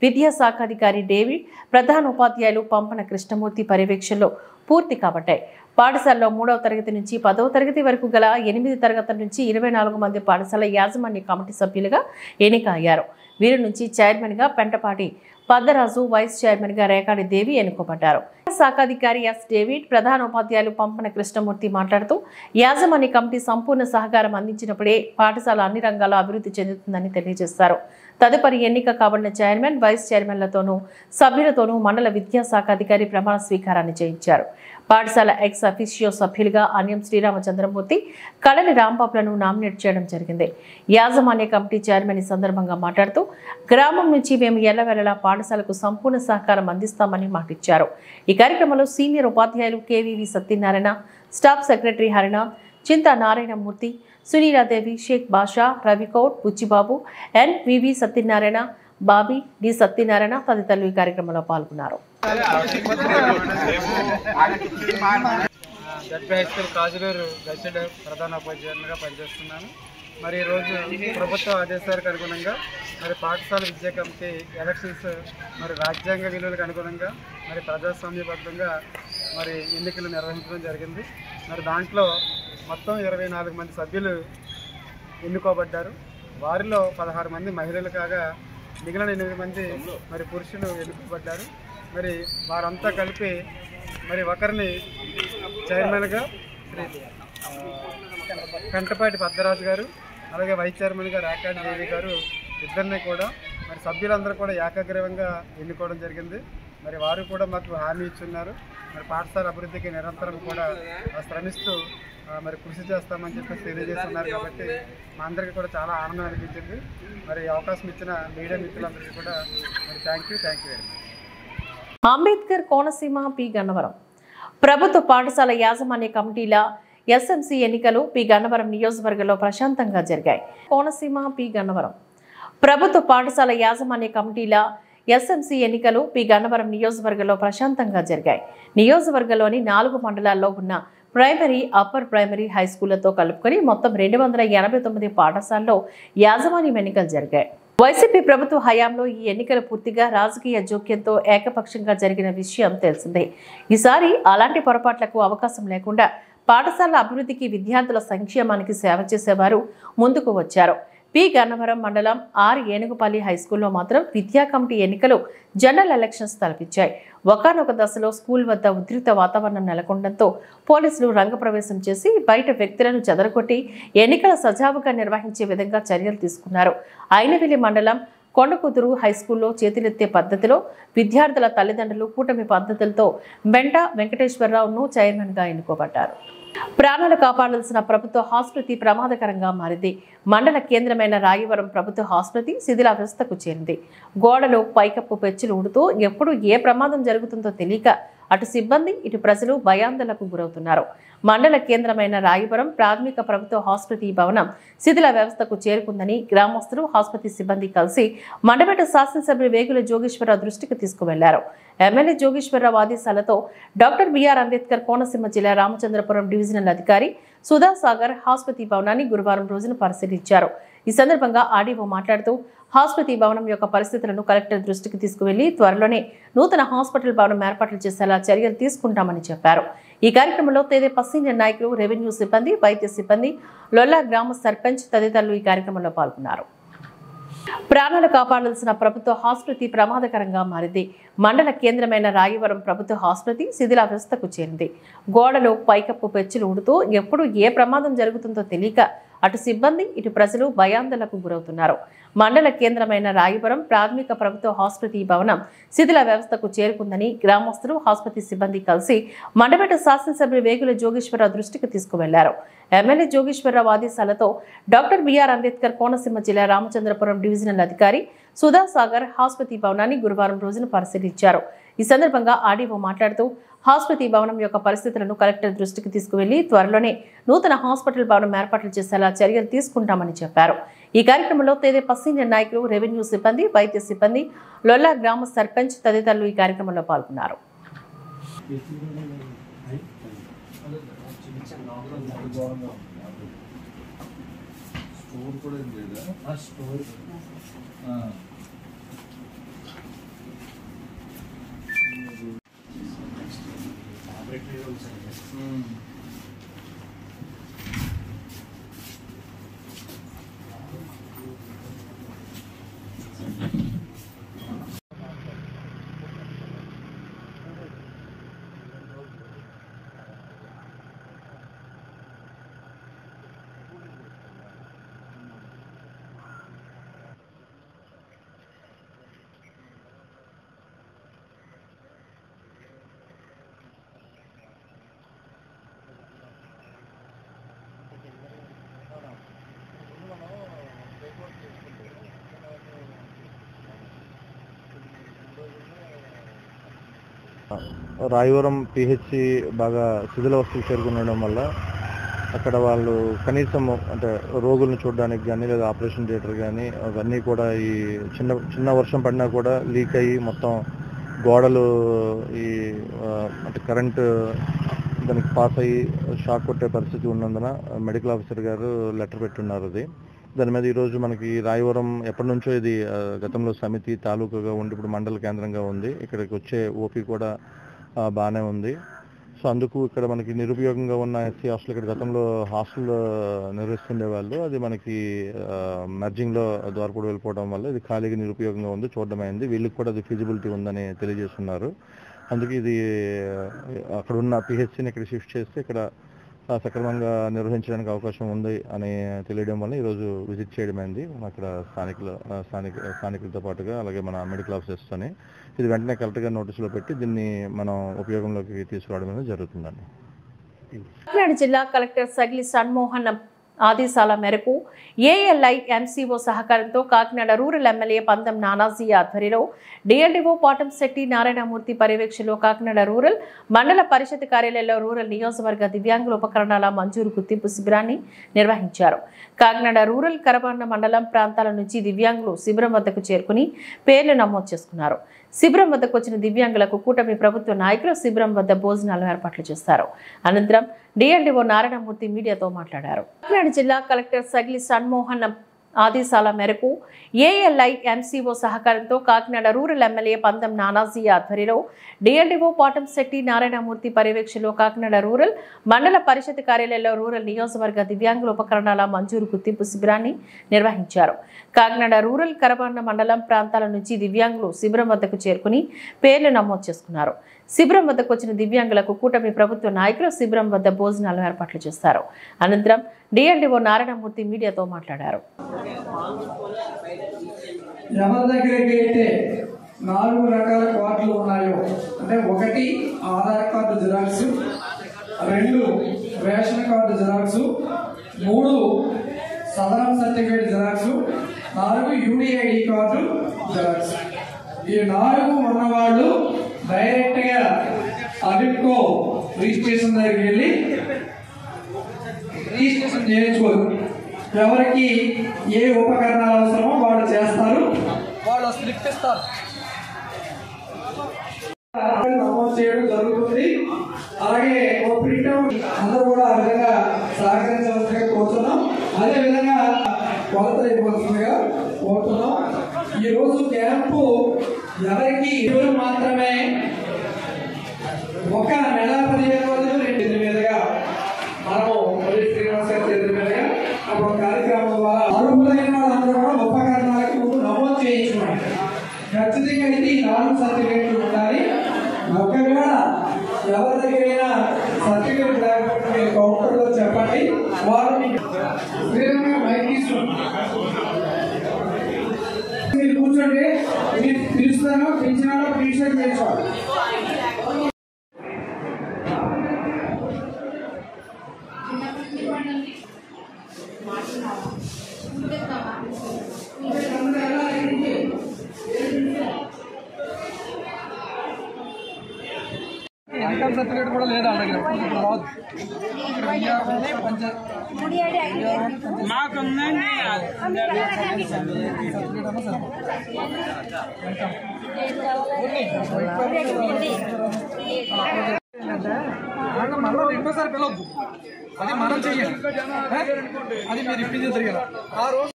విద్యాశాఖాధికారి డేవిడ్, ప్రధానోపాధ్యాయులు పంపన కృష్ణమూర్తి పర్యవేక్షణలో పూర్తి కాబట్టాయి. పాఠశాలలో 3వ తరగతి నుంచి 10వ తరగతి వరకు గల 8 తరగతుల నుంచి 24 మంది పాఠశాల యాజమాన్య కమిటీ సభ్యులుగా ఎన్నిక అయ్యారు. వీరి నుంచి చైర్మన్గా పెంటపాటి పద్దరాజు, వైస్ చైర్మన్గా రేకాడి దేవి ఎన్నుకోబడ్డారు. శాఖాధికారి ఎస్ డేవిడ్, ప్రధానోపాధ్యాయులు పంపన కృష్ణమూర్తి మాట్లాడుతూ యాజమాన్య కమిటీ సంపూర్ణ సహకారం అందించినప్పుడే పాఠశాల అన్ని రంగాల్లో అభివృద్ధి చెందుతుందని తెలియజేశారు. తదుపరి ఎన్నిక కాబడిన చైర్మన్, వైస్ చైర్మన్లతోనూ సభ్యులతోనూ మండల విద్యాశాఖాధికారి ప్రమాణ స్వీకారాన్ని చేయించారు. పాఠశాల ఎక్స్ అఫీషియో సభ్యులుగా అన్యం శ్రీరామచంద్రమూర్తి, కడలి రాంబాబులను నామినేట్ చేయడం జరిగింది. యాజమాన్య కమిటీ చైర్మన్ ఈ సందర్భంగా మాట్లాడుతూ గ్రామం నుంచి మేము ఎల్లవేళలా పాఠశాలకు సంపూర్ణ సహకారం అందిస్తామని మాటిచ్చారు. ఈ కార్యక్రమంలో సీనియర్ ఉపాధ్యాయులు కేవీవి సత్యనారాయణ, స్టాఫ్ సెక్రటరీ హరినాథ్, చింతా నారాయణమూర్తి, సునీలాదేవి, షేక్ బాషా, రవికౌర్, బుచ్చిబాబు, ఎన్వివి సత్యనారాయణ, బాబీ, డి సత్యనారాయణ తదితరులు ఈ కార్యక్రమంలో పాల్గొన్నారు. కాజులూరు గైడ్ ప్రధానోపాధ్యాయులుగా పనిచేస్తున్నాను. మరి ఈరోజు ప్రభుత్వ ఆదేశాలకు అనుగుణంగా మరి పాఠశాల విద్యా కమిటీ ఎలక్షన్స్ మరి రాజ్యాంగ విలువలకు అనుగుణంగా మరి ప్రజాస్వామ్యబద్ధంగా మరి ఎన్నికలు నిర్వహించడం జరిగింది. మరి దాంట్లో మొత్తం 24 మంది సభ్యులు ఎన్నుకోబడ్డారు. వారిలో 16 మంది మహిళలు కాగా మిగిలిన 8 మంది మరి పురుషులు ఎన్నుకోబడ్డారు. మరి వారంతా కలిపి మరి ఒకరిని చైర్మన్గా శ్రీ పెంటపాటి పద్దరాజు గారు, అలాగే వైస్ చైర్మన్గా రేకాడి దేవి గారు ఇద్దరిని కూడా మరి సభ్యులందరూ కూడా ఏకాగ్రీవంగా ఎన్నుకోవడం జరిగింది. మరి వారు కూడా మాకు హామీ ఇచ్చున్నారు. మరి పాఠశాల అభివృద్ధికి నిరంతరం కూడా శ్రమిస్తూ మరి కృషి చేస్తామని చెప్పేసి తెలియజేస్తున్నారు. కాబట్టి మా అందరికీ కూడా చాలా ఆనందం అనిపించింది. మరి అవకాశం ఇచ్చిన మీడియా మిత్రులందరికీ కూడా మరి thank you very much. Ambedkar Konaseema P Gannavaram ప్రభుత్వ పాఠశాల యాజమాన్య కమిటీల ఎస్ఎంసీ ఎన్నికలు పి గన్నవరం నియోజకవర్గంలో ప్రశాంతంగా జరిగాయి. కోనసీమ పి గన్నవరం ప్రభుత్వ పాఠశాల యాజమాన్య కమిటీల ఎస్ఎంసీ ఎన్నికలు పి గన్నవరం నియోజకవర్గంలో ప్రశాంతంగా జరిగాయి. నియోజకవర్గంలోని 4 మండలాల్లో ఉన్న ప్రైమరీ, అప్పర్ ప్రైమరీ, హై స్కూళ్లతో కలుపుకొని మొత్తం 289 పాఠశాలలో యాజమాన్యం ఎన్నికలు జరిగాయి. వైసీపీ ప్రభుత్వ హయాంలో ఈ ఎన్నికలు పూర్తిగా రాజకీయ జోక్యంతో ఏకపక్షంగా జరిగిన విషయం తెలిసిందే. ఈసారి అలాంటి పొరపాట్లకు అవకాశం లేకుండా పాఠశాలల అభివృద్ధికి, విద్యార్థుల సంక్షేమానికి సేవ చేసేవారు ముందుకు వచ్చారు. పి గన్నవరం మండలం ఆర్ ఏనుగుపల్లి హైస్కూల్లో మాత్రం విద్యా కమిటీ ఎన్నికలు జనరల్ ఎలక్షన్స్ తలపించాయి. ఒకానొక దశలో స్కూల్ వద్ద ఉద్రిక్త వాతావరణం నెలకొనడంతో పోలీసులు రంగప్రవేశం చేసి బయట వ్యక్తులను చెదరగొట్టి ఎన్నికల సజావుగా నిర్వహించే విధంగా చర్యలు తీసుకున్నారు. అయినవిల్లి మండలం కొండకుదురు హైస్కూల్లో చేతులెత్తే పద్ధతిలో విద్యార్థుల తల్లిదండ్రులు కూటమి పద్ధతులతో బెంట వెంకటేశ్వరరావును చైర్మన్గా ఎన్నుకోబడ్డారు. ప్రాణాలు కాపాడాల్సిన ప్రభుత్వ ఆసుపత్రి ప్రమాదకరంగా మారింది. మండల కేంద్రమైన రాయవరం ప్రభుత్వ ఆసుపత్రి శిథిలావస్థకు చేరింది. గోడలు, పైకప్పు పెచ్చులు ఊడుతూ ఎప్పుడు ఏ ప్రమాదం జరుగుతుందో తెలియక అటు సిబ్బంది, ఇటు ప్రజలు భయాందోళనకు గురవుతున్నారు. మండల కేంద్రమైన రాయవరం ప్రాథమిక ప్రభుత్వ ఆసుపత్రి భవనం శిథిల వ్యవస్థకు చేరుకుందని గ్రామస్తులు, ఆసుపత్రి సిబ్బంది కలిసి మండపేట శాసనసభ్యులు వేగుల జోగేశ్వరరావు దృష్టికి తీసుకువెళ్లారు. ఎమ్మెల్యే జోగేశ్వరరావు ఆదేశాలతో డాక్టర్ బిఆర్ అంబేద్కర్ కోనసీమ జిల్లా రామచంద్రపురం డివిజనల్ అధికారి సుధాసాగర్ ఆసుపత్రి భవనాన్ని గురువారం రోజున పరిశీలించారు. ఈ సందర్భంగా ఆర్డీఓ మాట్లాడుతూ ఆసుపత్రి భవనం యొక్క పరిస్థితులను కలెక్టర్ దృష్టికి తీసుకువెళ్లి త్వరలోనే నూతన హాస్పిటల్ భవనం ఏర్పాట్లు చేసేలా చర్యలు తీసుకుంటామని చెప్పారు. ఈ కార్యక్రమంలో తెదేపా సీనియర్ నాయకులు, రెవెన్యూ సిబ్బంది, వైద్య సిబ్బంది, లొల్లా గ్రామ సర్పంచ్ తదితరులు ఈ కార్యక్రమంలో పాల్గొన్నారు. ప్రాణాలు కాపాడాల్సిన ప్రభుత్వ ఆసుపత్రి ప్రమాదకరంగా మారింది. మండల కేంద్రమైన రాయవరం ప్రభుత్వ ఆసుపత్రి శిథిలావస్థకు చేరింది. గోడలు, పైకప్పు పెచ్చులు ఊడుతూ ఎప్పుడు ఏ ప్రమాదం జరుగుతుందో తెలియక అటు సిబ్బంది, ఇటు ప్రజలు భయాందోళనకు గురవుతున్నారు. మండల కేంద్రమైన రాయవరం ప్రాథమిక ప్రభుత్వ ఆసుపత్రి భవనం శిథిల వ్యవస్థకు చేరుకుందని గ్రామస్తులు, ఆసుపత్రి సిబ్బంది కలిసి మండపేట శాసనసభ్యులు వేగుల జోగేశ్వరరావు దృష్టికి తీసుకువెళ్లారు. ఎమ్మెల్యే జోగేశ్వరరావు ఆదేశాలతో డాక్టర్ బిఆర్ అంబేద్కర్ కోనసీమ జిల్లా రామచంద్రపురం డివిజనల్ అధికారి సుధాసాగర్ ఆసుపత్రి భవనాన్ని గురువారం రోజున పరిశీలించారు. ఈ సందర్భంగా ఆర్డీఓ మాట్లాడుతూ ఆసుపత్రి భవనం యొక్క పరిస్థితులను కలెక్టర్ దృష్టికి తీసుకువెళ్లి త్వరలోనే నూతన హాస్పిటల్ భవనం ఏర్పాట్లు చేసేలా చర్యలు తీసుకుంటామని చెప్పారు. ఈ కార్యక్రమంలో తెదేపా సీనియర్ నాయకులు, రెవెన్యూ సిబ్బంది, వైద్య సిబ్బంది, లొల్లా గ్రామ సర్పంచ్ తదితరులు ఈ కార్యక్రమంలో పాల్గొన్నారు. రాయవరం పిహెచ్సి బాగా శిథిలావస్థకు చేరుకుండడం వల్ల అక్కడ వాళ్ళు కనీసం అంటే రోగులను చూడడానికి కానీ లేదా ఆపరేషన్ థియేటర్ కానీ అవన్నీ కూడా ఈ చిన్న వర్షం పడినా కూడా లీక్ అయ్యి మొత్తం గోడలు ఈ అంటే కరెంటు దానికి పాస్ అయ్యి షాక్ కొట్టే పరిస్థితి ఉన్నందున మెడికల్ ఆఫీసర్ గారు లెటర్ పెట్టున్నారు. అది దాని మీద ఈరోజు మనకి రాయవరం ఎప్పటి నుంచో ఇది గతంలో సమితి తాలూకాగా ఉండి ఇప్పుడు మండల కేంద్రంగా ఉంది. ఇక్కడికి వచ్చే ఓపీ కూడా బాగానే ఉంది. సో అందుకు ఇక్కడ మనకి నిరుపయోగంగా ఉన్న ఎస్సీ హాస్టల్ ఇక్కడ గతంలో హాస్టల్ నిర్వహిస్తుండే వాళ్ళు అది మనకి మెర్జింగ్లో ద్వారపూడి వెళ్ళిపోవడం వల్ల ఇది ఖాళీగా నిరుపయోగంగా ఉంది, చూడడమైంది. వీళ్ళకి కూడా అది ఫిజిబిలిటీ ఉందని తెలియజేస్తున్నారు. అందుకే ఇది అక్కడ ఉన్న పిహెచ్సిని ఇక్కడ షిఫ్ట్ చేస్తే ఇక్కడ సక్రమంగా నిర్వహించడానికి అవకాశం ఉంది అని తెలియడం వల్ల ఈరోజు విజిట్ చేయడమైంది అక్కడ స్థానికులతో పాటుగా అలాగే మన మెడికల్ ఆఫీసర్స్తోని. ఇది వెంటనే కలెక్టర్గా నోటీసులో పెట్టి దీన్ని మనం ఉపయోగంలోకి తీసుకురావడం అనేది జరుగుతుందండి. కాకినాడ జిల్లా కలెక్టర్ సగిలి ఆదేశాల మేరకు ఏఎల్ఐ ఎంసీఓ సహకారంతో కాకినాడ రూరల్ ఎమ్మెల్యే పందం నానాజీ ఆధ్వర్యంలో డిఎల్డిఓ పాటంశెట్టి నారాయణమూర్తి పర్యవేక్షణలో కాకినాడ రూరల్ మండల పరిషత్ కార్యాలయంలో రూరల్ నియోజకవర్గ దివ్యాంగుల ఉపకరణాల మంజూరు గుర్తింపు శిబిరాన్ని నిర్వహించారు. కాకినాడ రూరల్ కరబండ మండలం ప్రాంతాల నుంచి దివ్యాంగులు శిబిరం వద్దకు చేరుకుని పేర్లు నమోదు చేసుకున్నారు. శిబిరం వద్దకు వచ్చిన దివ్యాంగులకు కూటమి ప్రభుత్వ నాయకులు శిబిరం వద్ద భోజనాలు ఏర్పాట్లు చేశారు. అనంతరం డిఎల్డిఓ నారాయణమూర్తి మీడియాతో మాట్లాడారు. కాకినాడ జిల్లా కలెక్టర్ సగిలి సన్మోహన్ ఆదేశాల మేరకు ఏఎల్ఐ ఎంసీఓ సహకారంతో కాకినాడ రూరల్ ఎమ్మెల్యే పందం నానాజీ ఆధ్వర్యంలో డిఎల్డిఓ పాటంశెట్టి నారాయణమూర్తి పర్యవేక్షణలో కాకినాడ రూరల్ మండల పరిషత్ కార్యాలయంలో రూరల్ నియోజకవర్గ దివ్యాంగుల ఉపకరణాల మంజూరు గుర్తింపు శిబిరాన్ని నిర్వహించారు. కాకినాడ రూరల్ కరబండ మండలం ప్రాంతాల నుంచి దివ్యాంగులు శిబిరం వద్దకు చేరుకుని పేర్లు నమోదు చేసుకున్నారు. శిబిరం వద్దకు వచ్చిన దివ్యాంగులకు కూటమి ప్రభుత్వ నాయకులు శిబిరం వద్ద భోజనాలు ఏర్పాట్లు చేస్తారు. అనంతరం డిఎల్డిఓ నారాయణమూర్తి మీడియాతో మాట్లాడారు. ఎవరి దగ్గరికి అయితే 4 రకాల కార్డులు ఉన్నాయో అంటే 1 Aadhaar card xerox, 2 ration card xerox, 3 Sadarem certificate xerox, 4 UDID card xerox. ఈ 4 ఉన్నవాళ్ళు డైరెక్ట్ గా అడిట్కో రిజిస్ట్రేషన్ దగ్గరికి వెళ్ళి రిజిస్ట్రేషన్ చేయించుకోరు. ఎవరికి ఏ ఉపకరణాలు అవసరమో వాళ్ళు చేస్తారు, వాళ్ళు స్లిప్ ఇస్తారు, నమోదు చేయడం జరుగుతుంది. అలాగే ఒక ప్రింట్అవుట్ అందరూ కూడా ఆ విధంగా సహకరించవలసిందిగా కోరుతున్నాం. అదే విధంగా కొలత ఇవ్వాల్సిందిగా కోరుతున్నాం. ఈ రోజు క్యాంపు ఎవరికి ఇవ్వరు మాత్రమే 1 నెల 15 రోజులు 2 మీదుగా మనము శ్రీనివాస్ గారి చేతుల మీదుగా ఒక కార్యక్రమం ద్వారా అర్హులైన వాళ్ళందరూ కూడా ఉపకరణాలకు నమోదు చేయించుకున్నాం. ఖచ్చితంగా ఇది 4 సర్టిఫికేట్లు ఉండాలి. ఒకవేళ ఎవరి దగ్గరైనా సర్టిఫికేట్ లేకపోతే మీరు కౌంటర్లో చెప్పండి, వాళ్ళు మీరు కూర్చోండి, మీరు పిలుస్తాను, పిలిచిన టీషర్ట్ చేసుకోవాలి. ఇన్కమ్ సర్టిఫికేట్ కూడా లేదా మళ్ళీ ఇంకోసారి పిలవద్దు, అది మనం చెయ్యాలి, అది మీరు ఇప్పించే జరిగారు ఆ రోజు.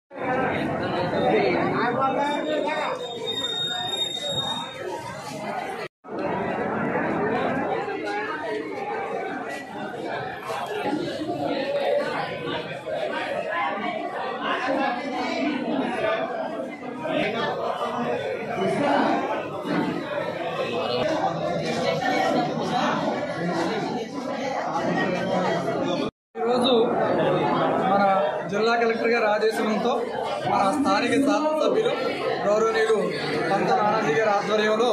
ఈరోజు మన జిల్లా కలెక్టర్ గారి ఆదేశంతో మన స్థానిక శాసనసభ్యులు గౌరవనీయులు పంత నానాజీ గారి ఆధ్వర్యంలో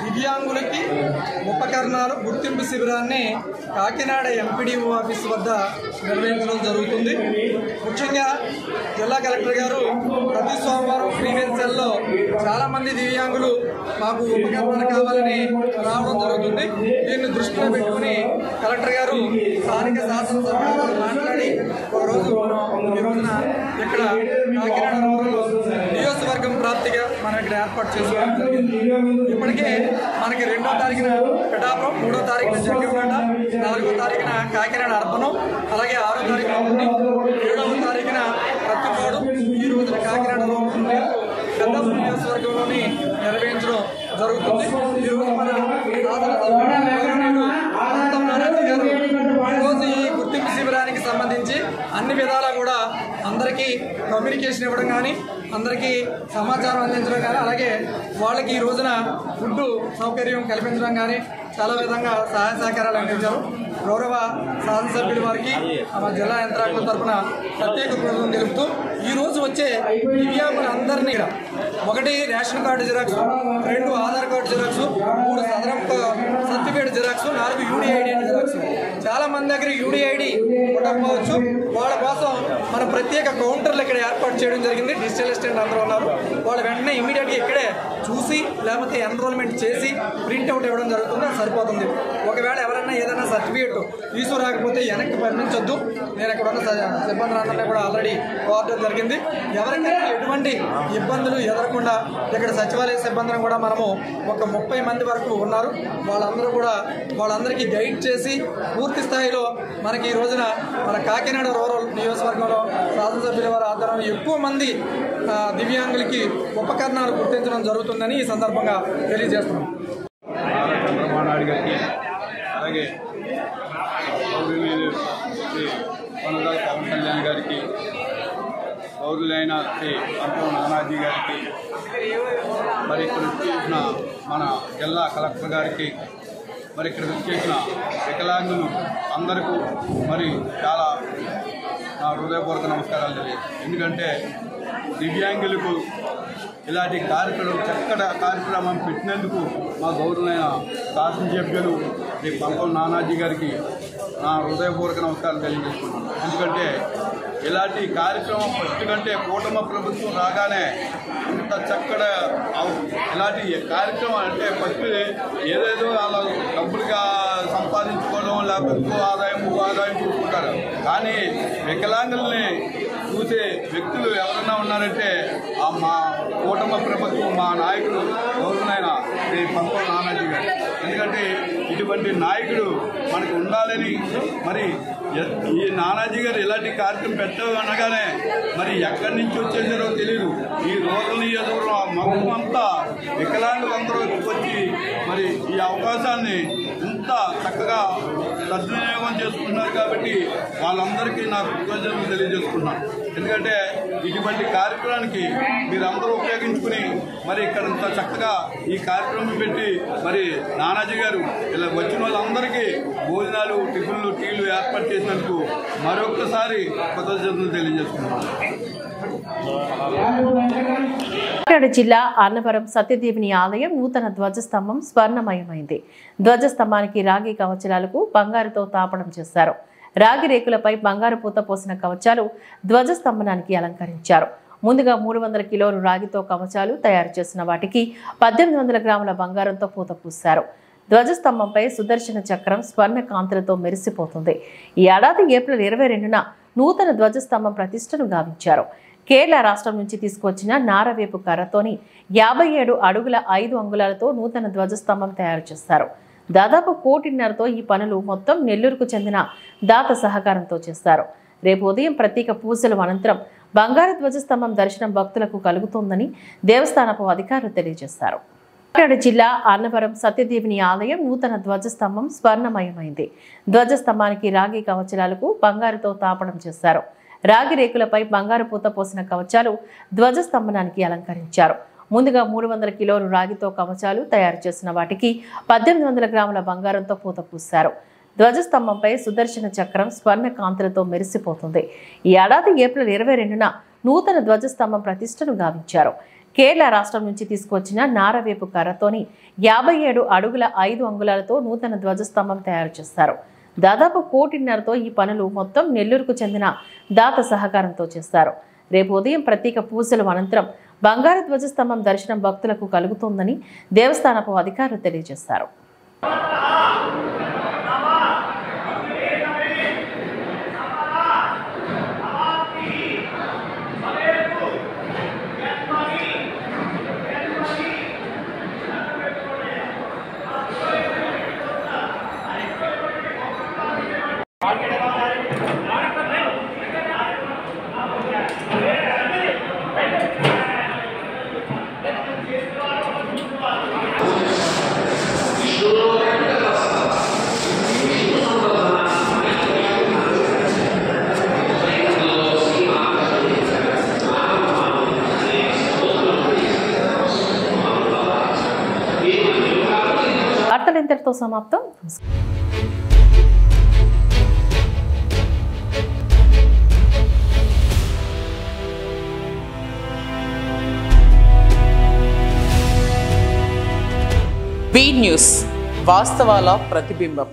దివ్యాంగులకి ఉపకరణాలు గుర్తింపు శిబిరాన్ని కాకినాడ ఎంపీడీఓ ఆఫీస్ వద్ద నిర్వహించడం జరుగుతుంది. ముఖ్యంగా జిల్లా కలెక్టర్ గారు ప్రతి సోమవారం ప్రీవియస్ సెల్లో చాలామంది దివ్యాంగులు మాకు ఉపకరణాలు కావాలని రావడం జరుగుతుంది. దీన్ని దృష్టిలో పెట్టుకుని కలెక్టర్ గారు స్థానిక శాసనసభ్యులతో మాట్లాడి ఒకరోజు ఈ రోజున ఇక్కడ కాకినాడ నియోజకవర్గం ప్రాప్తిగా మనం ఇక్కడ ఏర్పాటు చేసుకోవడం జరిగింది. ఇప్పటికే మనకి 2వ తారీఖున పిఠాపురం, 3వ తారీఖున జగ్గంపేట, 4వ తారీఖున కాకినాడ అర్బనం, అలాగే 6వ తారీఖున 7వ తారీఖున ప్రతిపాడు, ఈ రోజున కాకినాడ పెద్దపల్లి నియోజకవర్గంలోని నిర్వహించడం జరుగుతుంది. ఈ రోజు మన ఈరోజు ఈ గుర్తింపు శిబిరానికి సంబంధించి అన్ని విధాలా కూడా అందరికీ కమ్యూనికేషన్ ఇవ్వడం కానీ, అందరికీ సమాచారం అందించడం కానీ, అలాగే వాళ్ళకి ఈ రోజున ఫుడ్ సౌకర్యం కల్పించడం కానీ చాలా విధంగా సహాయ సహకారాలు అందించారు. గౌరవ శాసనసభ్యుల వారికి మా జిల్లా యంత్రాంగం తరఫున ప్రత్యేక కృతజ్ఞతలు తెలుపుతూ ఈ రోజు వచ్చే దివ్యాంగులందరినీ 1 ration card xerox, 2 Aadhaar card xerox, 3 Sadarem certificate xerox, 4 UDID xerox. చాలా మంది దగ్గర యూడిఐడి ఉండకపోవచ్చు, వాళ్ళ కోసం మన ప్రత్యేక కౌంటర్లు ఇక్కడ ఏర్పాటు చేయడం జరిగింది. డిజిటల్ అసిస్టెంట్ అందరూ ఉన్నారు. వాళ్ళు వెంటనే ఇమీడియట్గా ఇక్కడే చూసి లేకపోతే ఎన్రోల్మెంట్ చేసి ప్రింట్అవుట్ ఇవ్వడం జరుగుతుంది. అది సరిపోతుంది. ఒకవేళ ఎవరైనా ఏదైనా సర్టిఫికేట్ తీసుకురాకపోతే వెనక్కి పంపించొద్దు. నేను ఇక్కడ ఉన్న సిబ్బందులందరినీ కూడా ఆల్రెడీ కోరడం జరిగింది. ఎవరికైనా ఎటువంటి ఇబ్బందులు ఎదురకుండా ఇక్కడ సచివాలయ సిబ్బందిని కూడా మనము ఒక 30 మంది వరకు ఉన్నారు. వాళ్ళందరికీ గైడ్ చేసి పూర్తి స్థాయిలో మనకి ఈ రోజున మన కాకినాడ రూరల్ నియోజకవర్గంలో శాసనసభ్యుల వారి ఆధ్వర్యంలో ఎక్కువ మంది దివ్యాంగులకి ఉపకరణాలు గుర్తించడం జరుగుతుందని ఈ సందర్భంగా తెలియజేస్తున్నాం. అలాగే కొనగాల పవన్ కళ్యాణ్ గారికి, పౌరులైన శ్రీ పంపం నానాజీ గారికి, మరి ఇక్కడ వచ్చేసిన మన జిల్లా కలెక్టర్ గారికి, మరి ఇక్కడ వచ్చేసిన వికలాంగులు అందరికీ మరి చాలా నా హృదయపూర్వక నమస్కారాలు తెలియదు. ఎందుకంటే దివ్యాంగులకు ఇలాంటి చక్కటి కార్యక్రమం పెట్టినందుకు మా గౌరవమైన శాసనసభ్యులు శ్రీ పంపం నానాజీ గారికి నా హృదయపూర్వక నమస్కారాలు తెలియజేస్తున్నాను. ఎందుకంటే ఇలాంటి కార్యక్రమం ఫస్ట్ కంటే కూటమి ప్రభుత్వం రాగానే ఇంత చక్కగా ఇలాంటి కార్యక్రమం అంటే ఫస్ట్ ఏదేదో వాళ్ళ డబ్బులుగా సంపాదించుకోవడం లేకపోతే ఆదాయం చూసుకుంటారు. కానీ వికలాంగుల్ని చూసే వ్యక్తులు ఎవరైనా ఉన్నారంటే మా కూటమి ప్రభుత్వం, మా నాయకుడు గౌరవమైన శ్రీ పంపం నానాజీ గారు. ఎందుకంటే ఇటువంటి నాయకుడు మనకు ఉండాలని మరి ఈ నానాజీ గారు ఇలాంటి కార్యక్రమం పెట్టనగానే మరి ఎక్కడి నుంచి వచ్చేసారో తెలియదు. ఈ రూరల్ నియోజకవర్గం మొత్తం అంతా వికలాంగులందరూ వచ్చి మరి ఈ అవకాశాన్ని ఇంత చక్కగా సద్వినియోగం చేసుకుంటున్నారు. కాబట్టి వాళ్ళందరికీ నాకు కృతజ్ఞతలు తెలియజేసుకున్నాను. ఎందుకంటే ఇటువంటి కార్యక్రమానికి మీరందరూ ఉపయోగించుకుని మరి ఇక్కడ ఇంత చక్కగా ఈ కార్యక్రమం పెట్టి మరి నానాజీ గారు ఇలా వచ్చిన వాళ్ళందరికీ భోజనాలు, టిఫిన్లు, టీలు ఏర్పాటు చేసినందుకు మరొకసారి కృతజ్ఞతలు తెలియజేసుకున్నాను. కాకినాడ జిల్లా అన్నవరం సత్యదేవిని ఆలయం నూతన ధ్వజస్తంభం స్వర్ణమయమైంది. ధ్వజస్తంభానికి రాగి కవచాలకు బంగారుతో తాపడం చేశారు. రాగి రేకులపై బంగారు పూత పోసిన కవచాలు ధ్వజస్తంభనానికి అలంకరించారు. ముందుగా 300 కిలోలు రాగితో కవచాలు తయారు చేసిన వాటికి 1800 గ్రాముల బంగారంతో పూత పూశారు. ధ్వజస్తంభంపై సుదర్శన చక్రం స్వర్ణ కాంతులతో మెరిసిపోతుంది. ఈ ఏడాది ఏప్రిల్ 22న నూతన ధ్వజస్తంభం ప్రతిష్టను గావించారు. కేరళ రాష్ట్రం నుంచి తీసుకువచ్చిన నారవేపు కర్రతోని 57 అడుగుల 5 అంగుళాలతో నూతన ధ్వజస్తంభం తయారు చేశారు. దాదాపు 1.5 కోటితో ఈ పనులు మొత్తం నెల్లూరుకు చెందిన దాత సహకారంతో చేశారు. రేపు ఉదయం ప్రత్యేక పూజల అనంతరం బంగారు ధ్వజస్తంభం దర్శనం భక్తులకు కలుగుతోందని దేవస్థానపు అధికారులు తెలియజేశారు. కాకినాడ జిల్లా అన్నవరం సత్యదేవిని ఆలయం నూతన ధ్వజస్తంభం స్వర్ణమయమైంది. ధ్వజస్తంభానికి రాగి కవచాలకు బంగారుతో తాపడం చేశారు. రాగి రేకులపై బంగారు పూత పోసిన కవచాలు ధ్వజస్తంభనానికి అలంకరించారు. ముందుగా 300 కిలోలు రాగితో కవచాలు తయారు చేసిన వాటికి 1800 గ్రాముల బంగారంతో పూత పూశారు. ధ్వజస్తంభంపై సుదర్శన చక్రం స్వర్ణ కాంతులతో మెరిసిపోతుంది. ఈ ఏడాది ఏప్రిల్ 22న నూతన ధ్వజస్తంభం ప్రతిష్టను గావించారు. కేరళ రాష్ట్రం నుంచి తీసుకువచ్చిన నారవేపు కర్రతోని 57 అడుగుల 5 అంగుళాలతో నూతన ధ్వజస్తంభం తయారు చేశారు. దాదాపు 1.5 కోటితో ఈ పనులు మొత్తం నెల్లూరుకు చెందిన దాత సహకారంతో చేశారు. రేపు ఉదయం ప్రత్యేక పూజల అనంతరం బంగారు ధ్వజస్తంభం దర్శనం భక్తులకు కలుగుతోందని దేవస్థానపు అధికారులు తెలియజేశారు. వార్తలు ఇంతటితో సమాప్తం. బీ న్యూస్ వాస్తవాల ప్రతిబింబం.